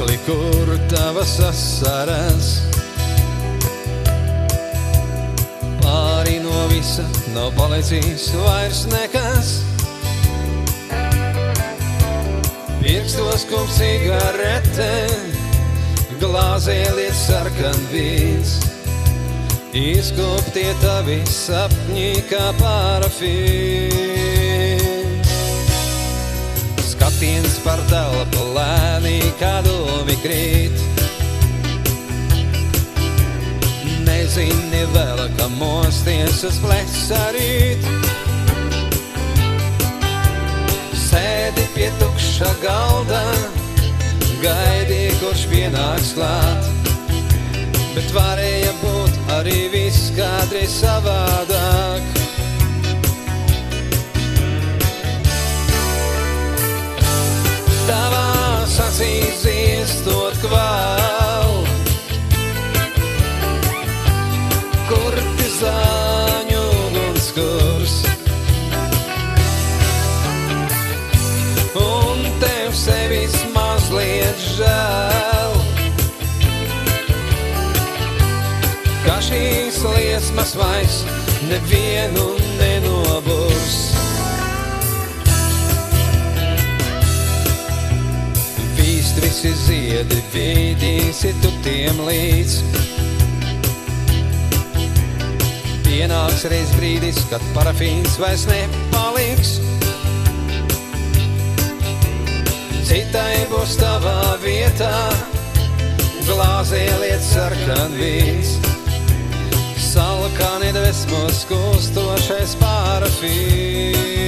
mirkli, kur tavas asaras. Pāri no visa nav palicis vairs nekas. Pirkstos kup cigarete, glāzē liet sarkan vīns. Izkoptie tavi sapņi kā parafīns. Skatiens par telpu lēnī, kā dūmi krīt. Nezini vēl, ka mosties uz plesa rīt. Sēdi pie tukša galda, gaidi, kurš pienāks klāt. Bet varēja būt arī viss kādreiz savādāk. Tavās acīs iestot kval, kurtizāņu ugunskurs. Un tev sevis mazliet žēl, ka šīs liesmas vairs nevienu nenoburs. Vīst visi ziedi, vīdīsi tu tiem līdz. Pienāks reiz brīdis, kad parafīns vairs nepaliks. Citai būs tavā vietā, glāzē liet sarkan vīns. Salkā nedvesmos kūstošais parafīns.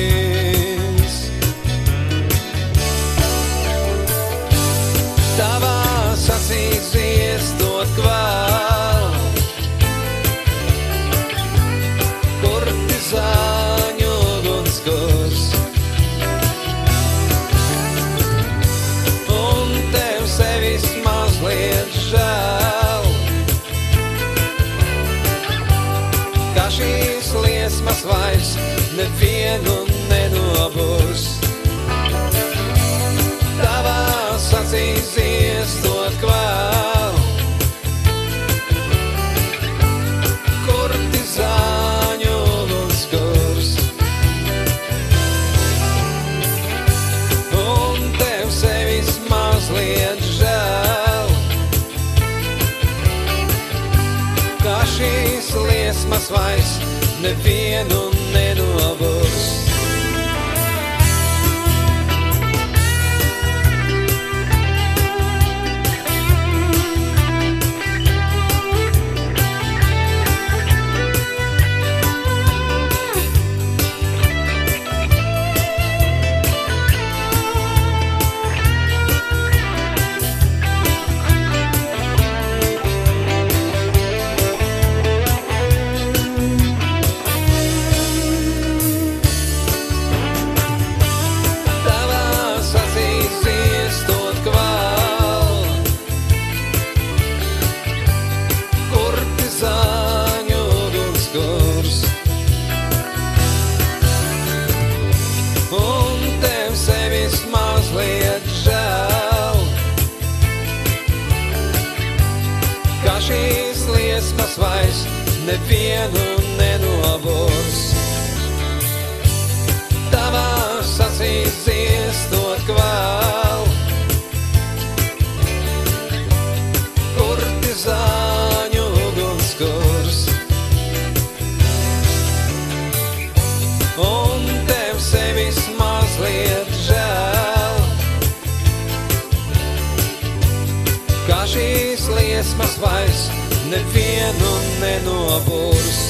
Tavās acīs iestot kval, kurtizāņu ugunskurs. Un tev sevis mazliet žēl, ka šīs liesmas vairs nevienu nenoburs. Tavās acīs iestot kval, kurtizāņu ugunskurs. Un tev sevis mazliet žēl, ka šīs liesmas vairs nevienu nenoburs. Šīs liesmas vairs nevienu nenoburs. Tavās acīs iestot kval, kurtizāņu ugunskurs. Un tev sevis mazliet žēl, ka šīs liesmas vairs nevienu nenoburs.